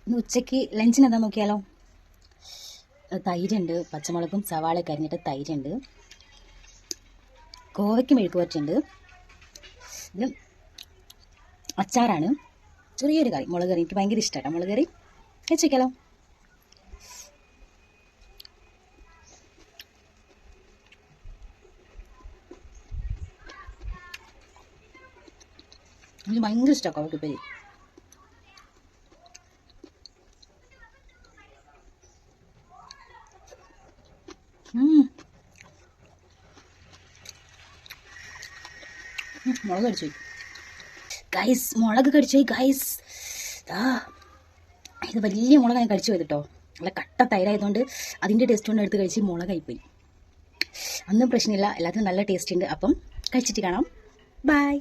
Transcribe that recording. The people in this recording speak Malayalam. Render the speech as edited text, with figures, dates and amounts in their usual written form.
ഇന്ന് ഉച്ചയ്ക്ക് ലഞ്ചിന് എന്താ നോക്കിയാലോ. തൈരുണ്ട്, പച്ചമുളകും സവാളയൊക്കെ അരിഞ്ഞിട്ട് തൈരുണ്ട്, കോവയ്ക്ക് മെഴുക്ക് വരട്ടുണ്ട്, ഇത് അച്ചാറാണ്, ചെറിയൊരു കറി മുളക് കറി. എനിക്ക് ഭയങ്കര ഇഷ്ടമാണ് മുളക് കറി. കഴിച്ചേക്കാലോ. എനിക്ക് ഭയങ്കര ഇഷ്ടമാണ് കോവയ്ക്കുപ്പേരി. മുളക് കടിച്ചു ഗൈസ്, മുളക് കടിച്ചു ഗൈസ്. ഇത് വലിയ മുളക് ഞാൻ കടിച്ചു പോയത് കേട്ടോ. നല്ല കട്ട തൈരായതുകൊണ്ട് അതിൻ്റെ ടേസ്റ്റ് കൊണ്ട് എടുത്ത് കഴിച്ച് മുളകായിപ്പോയി. ഒന്നും പ്രശ്നമില്ല, എല്ലാത്തിനും നല്ല ടേസ്റ്റ് ഉണ്ട്. അപ്പം കഴിച്ചിട്ട് കാണാം. ബൈ.